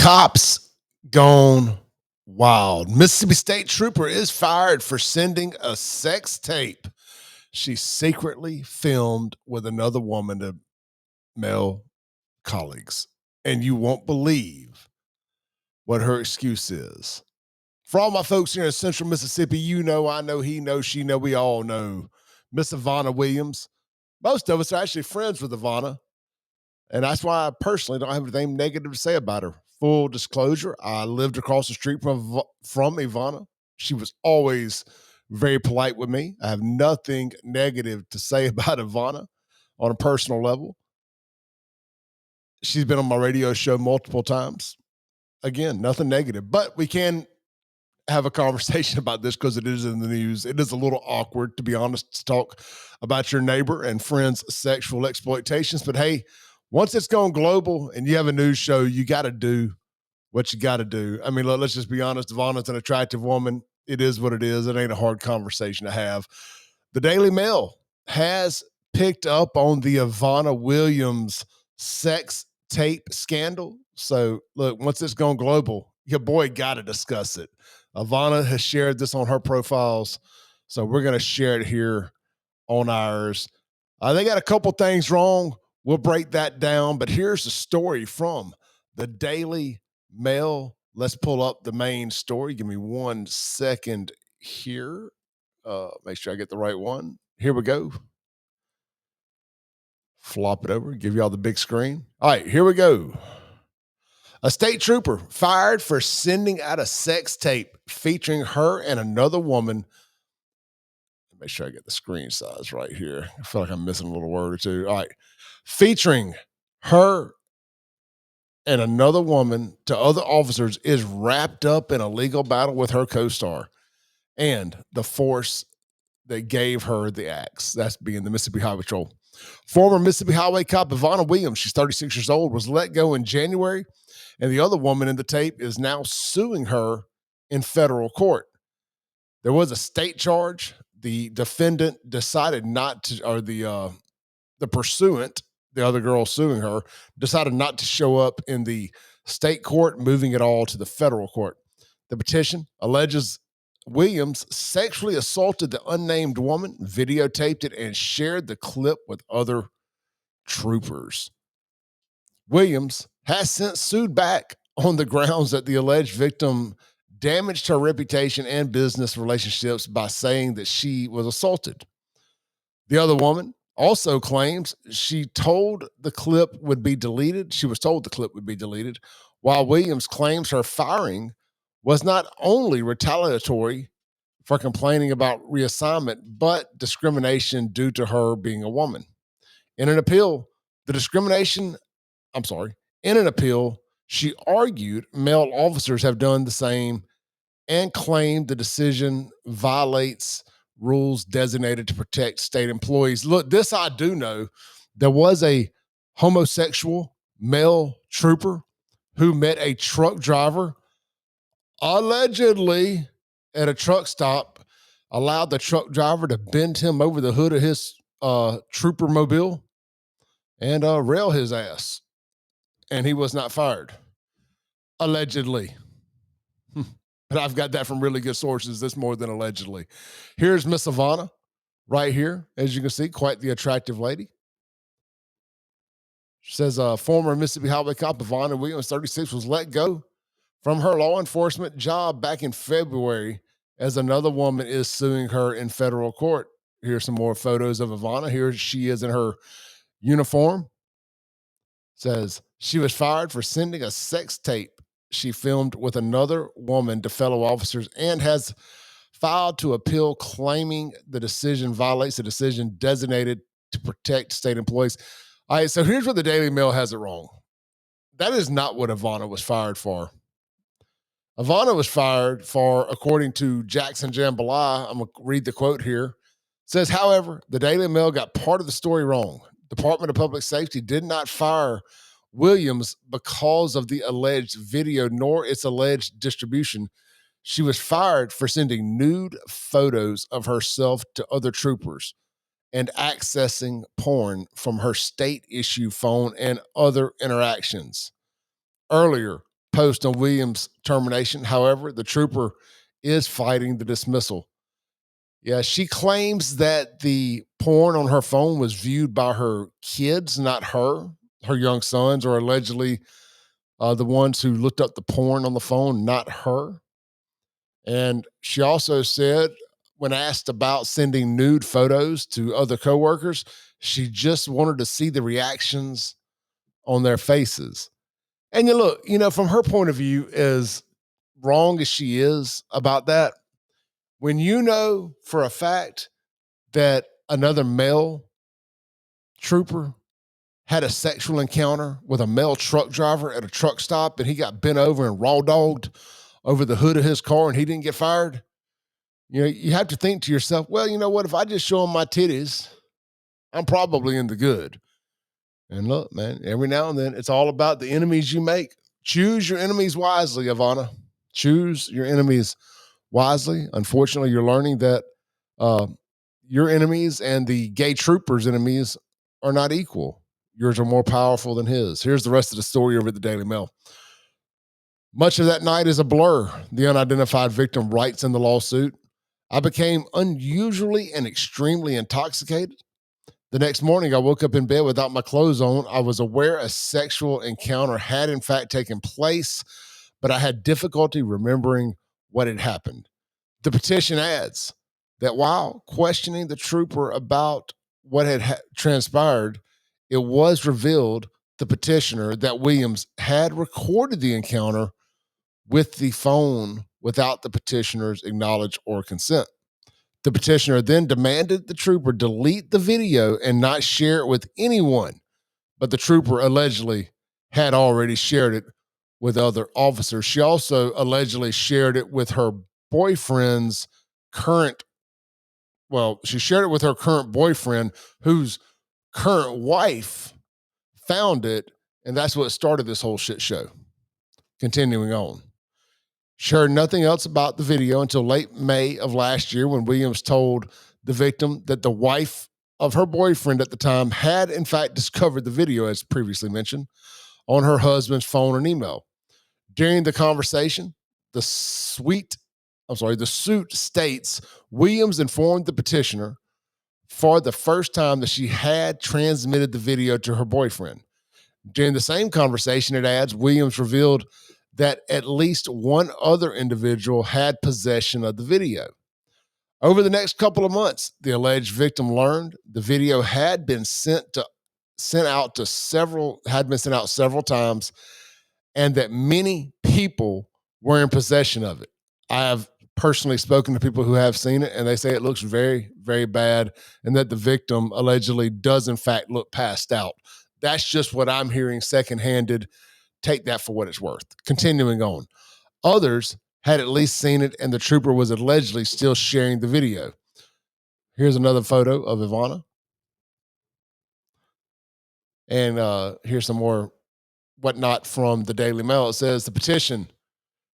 Cops gone wild. Mississippi State trooper is fired for sending a sex tape she secretly filmed with another woman to male colleagues. And you won't believe what her excuse is. For all my folks here in central Mississippi, you know, I know, he knows, she know, we all know Miss Ivana Williams. Most of us are actually friends with Ivana. And that's why I personally don't have anything negative to say about her. Full disclosure, I lived across the street from Ivana. She was always very polite with me. I have nothing negative to say about Ivana on a personal level. She's been on my radio show multiple times. Again, nothing negative, but we can have a conversation about this because it is in the news. It is a little awkward, to be honest, to talk about your neighbor and friends' sexual exploitations. But hey, once it's gone global and you have a news show, you got to do what you got to do. I mean, look, let's just be honest. Ivana's an attractive woman. It is what it is. It ain't a hard conversation to have. The Daily Mail has picked up on the Ivana Williams sex tape scandal. So look, once it's gone global, your boy got to discuss it. Ivana has shared this on her profiles, so we're going to share it here on ours. They got a couple things wrong. We'll break that down, but here's the story from the Daily Mail. Let's pull up the main story. Give me 1 second here. Make sure I get the right one. Here we go. Flop it over, give y'all the big screen. All right, here we go. A state trooper fired for sending out a sex tape featuring her and another woman. Make sure I get the screen size right here. I feel like I'm missing a little word or two. All right. Featuring her and another woman to other officers is wrapped up in a legal battle with her co-star and the force that gave her the axe. That's being the Mississippi Highway Patrol. Former Mississippi Highway cop Ivana Williams, she's 36 years old, was let go in January, and the other woman in the tape is now suing her in federal court. There was a state charge. The defendant decided not to, or the pursuant, the other girl suing her, decided not to show up in the state court, moving it all to the federal court. The petition alleges Williams sexually assaulted the unnamed woman, videotaped it, and shared the clip with other troopers. Williams has since sued back on the grounds that the alleged victim damaged her reputation and business relationships by saying that she was assaulted. The other woman also claims she told the clip would be deleted. She was told the clip would be deleted, while Williams claims her firing was not only retaliatory for complaining about reassignment, but discrimination due to her being a woman. In an appeal, she argued male officers have done the same and claimed the decision violates rules designated to protect state employees. Look, this I do know. There was a homosexual male trooper who met a truck driver allegedly at a truck stop, allowed the truck driver to bend him over the hood of his trooper mobile and rail his ass. And he was not fired. Allegedly. But I've got that from really good sources. That's more than allegedly. Here's Miss Ivana right here. As you can see, quite the attractive lady. She says, former Mississippi Highway cop Ivana Williams, 36, was let go from her law enforcement job back in February as another woman is suing her in federal court. Here's some more photos of Ivana. Here she is in her uniform. Says she was fired for sending a sex tape she filmed with another woman to fellow officers and has filed to appeal, claiming the decision violates the decision designated to protect state employees. All right, so here's where the Daily Mail has it wrong. That is not what Ivana was fired for. Ivana was fired for, according to Jackson Jambalaya, I'm going to read the quote here, says, however, the Daily Mail got part of the story wrong. Department of Public Safety did not fire Williams because of the alleged video nor its alleged distribution. She was fired for sending nude photos of herself to other troopers and accessing porn from her state issue phone and other interactions. Earlier, post on Williams' termination. However, the trooper is fighting the dismissal. Yeah, she claims that the porn on her phone was viewed by her kids, not her. Her young sons are allegedly the ones who looked up the porn on the phone, not her. And she also said, when asked about sending nude photos to other coworkers, she just wanted to see the reactions on their faces. And you look, from her point of view, as wrong as she is about that, when you know for a fact that another male trooper had a sexual encounter with a male truck driver at a truck stop and he got bent over and raw dogged over the hood of his car and he didn't get fired, you have to think to yourself, well, you know what? If I just show him my titties, I'm probably in the good. And look, man, every now and then it's all about the enemies you make. Choose your enemies wisely, Ivana. Choose your enemies wisely. Unfortunately, you're learning that your enemies and the gay trooper's enemies are not equal. Yours are more powerful than his. Here's the rest of the story over at the Daily Mail. Much of that night is a blur, the unidentified victim writes in the lawsuit. I became unusually and extremely intoxicated. The next morning, I woke up in bed without my clothes on. I was aware a sexual encounter had in fact taken place, but I had difficulty remembering what had happened. The petition adds that while questioning the trooper about what had transpired, it was revealed the petitioner that Williams had recorded the encounter with the phone without the petitioner's acknowledge or consent. The petitioner then demanded the trooper delete the video and not share it with anyone, but the trooper allegedly had already shared it with other officers. She also allegedly shared it with her boyfriend's she shared it with her current boyfriend, whose current wife found it, and that's what started this whole shit show. Continuing on. She heard nothing else about the video until late May of last year when Williams told the victim that the wife of her boyfriend at the time had in fact discovered the video, as previously mentioned, on her husband's phone and email. During the conversation, the suit states Williams informed the petitioner for the first time that she had transmitted the video to her boyfriend. During the same conversation, it adds, Williams revealed that at least one other individual had possession of the video. Over the next couple of months, the alleged victim learned the video had been sent out several times, and that many people were in possession of it. I have personally spoken to people who have seen it, and they say it looks very, very bad, and that the victim allegedly does in fact look passed out. That's just what I'm hearing secondhanded. Take that for what it's worth. Continuing on. Others had at least seen it, and the trooper was allegedly still sharing the video. Here's another photo of Ivanna. And here's some more whatnot from the Daily Mail. It says the petition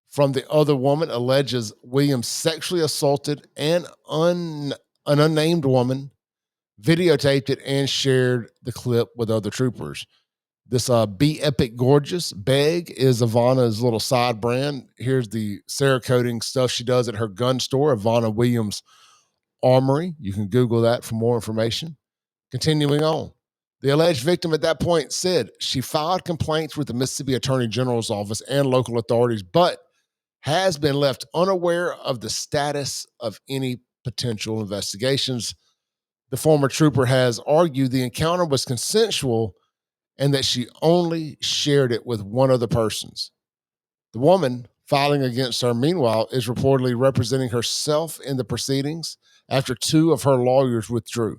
from the other woman alleges Williams sexually assaulted an unnamed woman, videotaped it, and shared the clip with other troopers. This Be Epic Gorgeous bag is Ivana's little side brand. Here's the Cerakoting stuff she does at her gun store, Ivana Williams Armory. You can Google that for more information. Continuing on. The alleged victim at that point said she filed complaints with the Mississippi Attorney General's office and local authorities, but has been left unaware of the status of any potential investigations. The former trooper has argued the encounter was consensual and that she only shared it with one other person. The woman filing against her, meanwhile, is reportedly representing herself in the proceedings after two of her lawyers withdrew.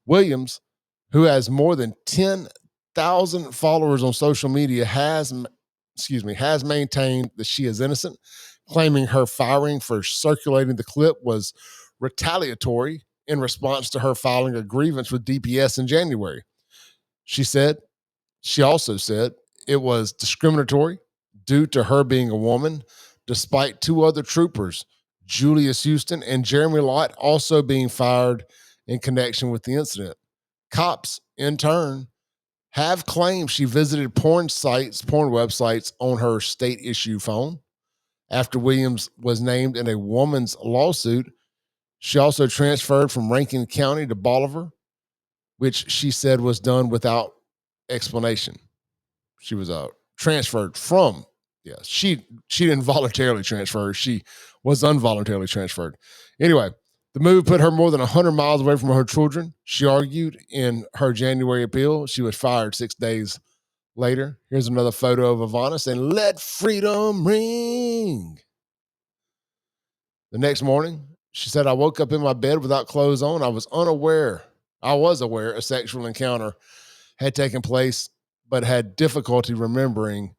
Williams, who has more than 10,000 followers on social media, has maintained that she is innocent, claiming her firing for circulating the clip was retaliatory in response to her filing a grievance with DPS in January. She also said it was discriminatory due to her being a woman, despite two other troopers, Julius Houston and Jeremy Lott, also being fired in connection with the incident. Cops, in turn, have claimed she visited porn websites on her state issue phone. After Williams was named in a woman's lawsuit, she also transferred from Rankin County to Bolivar, which she said was done without explanation. She was transferred from, she didn't voluntarily transfer. She was involuntarily transferred. Anyway, the move put her more than 100 miles away from her children. She argued in her January appeal. She was fired 6 days later. Here's another photo of Ivanna saying, "Let freedom ring." The next morning, she said, "I woke up in my bed without clothes on. I was aware a sexual encounter had taken place, but had difficulty remembering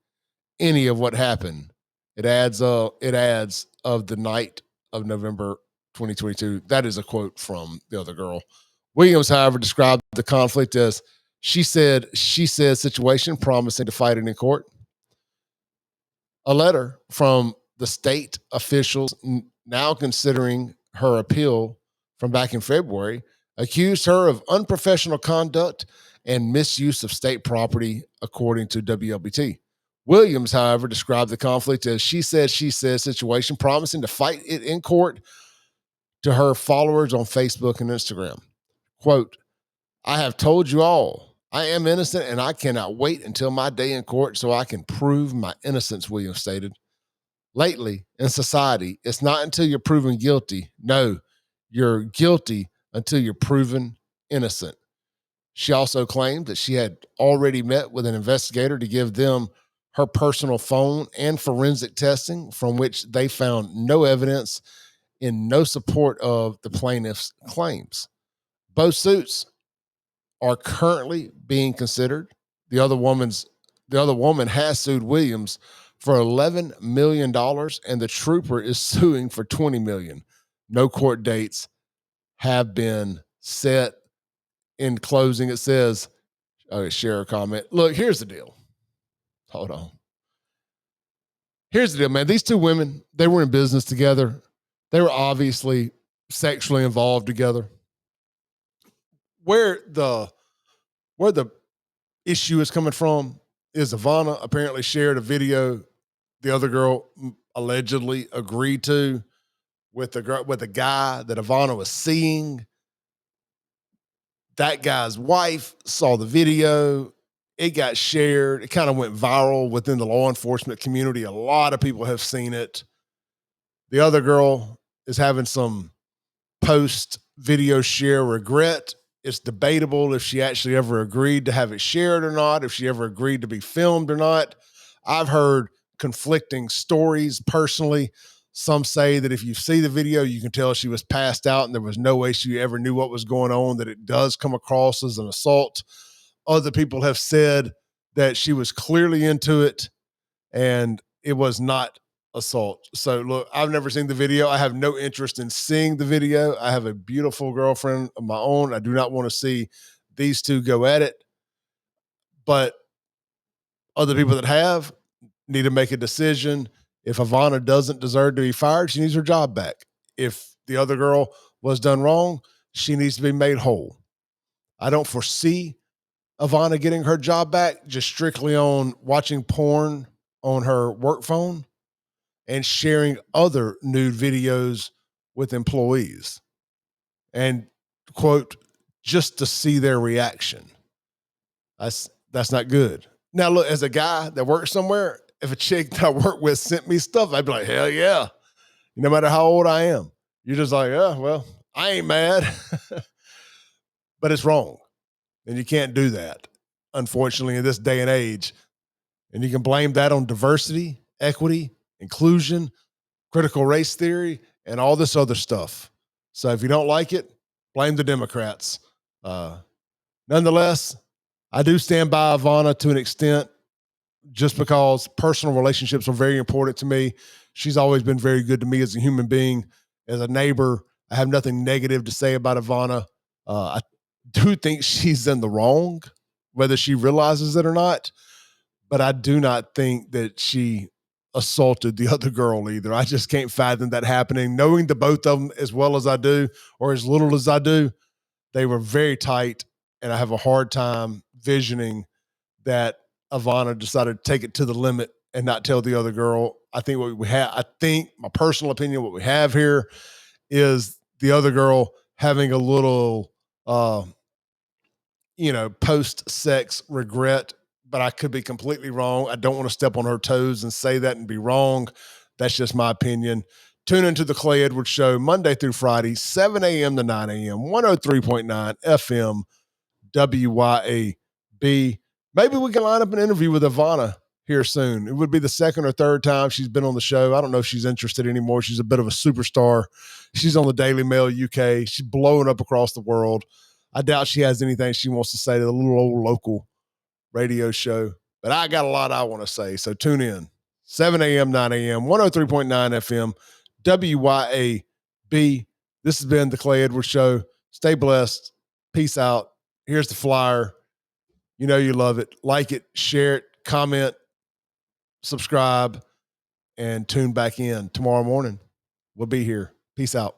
any of what happened. It adds of the night of November 2022." That is a quote from the other girl. Williams, however, described the conflict as she said situation, promising to fight it in court. A letter from the state officials now considering her appeal from back in February accused her of unprofessional conduct and misuse of state property, according to WLBT. Williams, however, described the conflict as she said situation, promising to fight it in court to her followers on Facebook and Instagram. Quote, "I have told you all, I am innocent and I cannot wait until my day in court so I can prove my innocence," Williams stated. Lately, in society, it's not until you're proven guilty. No, you're guilty until you're proven innocent. She also claimed that she had already met with an investigator to give them her personal phone and forensic testing, from which they found no evidence in no support of the plaintiff's claims. Both suits are currently being considered. The other woman has sued Williams for $11 million, and the trooper is suing for $20 million. No court dates have been set. In closing, it says, share a comment. Look, here's the deal. Hold on. Here's the deal, man. These two women, they were in business together. They were obviously sexually involved together. Where the issue is coming from is Ivanna apparently shared a video the other girl allegedly agreed to with the guy that Ivanna was seeing. That guy's wife saw the video. It got shared. It kind of went viral within the law enforcement community. A lot of people have seen it. The other girl is having some post-video share regret. It's debatable if she actually ever agreed to have it shared or not, if she ever agreed to be filmed or not. I've heard conflicting stories personally. Some say that if you see the video, you can tell she was passed out and there was no way she ever knew what was going on, that it does come across as an assault. Other people have said that she was clearly into it and it was not assault. So look, I've never seen the video. I have no interest in seeing the video. I have a beautiful girlfriend of my own. I do not want to see these two go at it. But other people that have need to make a decision. If Ivanna doesn't deserve to be fired, she needs her job back. If the other girl was done wrong, she needs to be made whole. I don't foresee Ivanna getting her job back just strictly on watching porn on her work phone and sharing other nude videos with employees. And, quote, just to see their reaction. That's not good. Now, look, as a guy that works somewhere, if a chick that I work with sent me stuff, I'd be like, hell yeah. No matter how old I am. You're just like, oh, well, I ain't mad. But it's wrong. And you can't do that, unfortunately, in this day and age. And you can blame that on diversity, equity, inclusion, critical race theory, and all this other stuff. So if you don't like it, blame the Democrats. Nonetheless, I do stand by Ivanna to an extent, just because personal relationships are very important to me. She's always been very good to me as a human being, as a neighbor. I have nothing negative to say about Ivanna. I do think she's in the wrong, whether she realizes it or not. But I do not think that she assaulted the other girl either. I just can't fathom that happening. Knowing the both of them as well as I do, or as little as I do, they were very tight, and I have a hard time visioning that Ivana decided to take it to the limit and not tell the other girl. I think my personal opinion, what we have here is the other girl having a little, post-sex regret, but I could be completely wrong. I don't want to step on her toes and say that and be wrong. That's just my opinion. Tune into the Clay Edwards Show Monday through Friday, 7 a.m. to 9 a.m., 103.9 FM, WYAB. Maybe we can line up an interview with Ivana here soon. It would be the second or third time she's been on the show. I don't know if she's interested anymore. She's a bit of a superstar. She's on the Daily Mail UK. She's blowing up across the world. I doubt she has anything she wants to say to the little old local radio show, but I got a lot I want to say. So tune in 7 a.m., 9 a.m., 103.9 FM, WYAB. This has been the Clay Edwards Show. Stay blessed. Peace out. Here's the flyer. You know you love it. Like it, share it, comment, subscribe, and tune back in tomorrow morning. We'll be here. Peace out.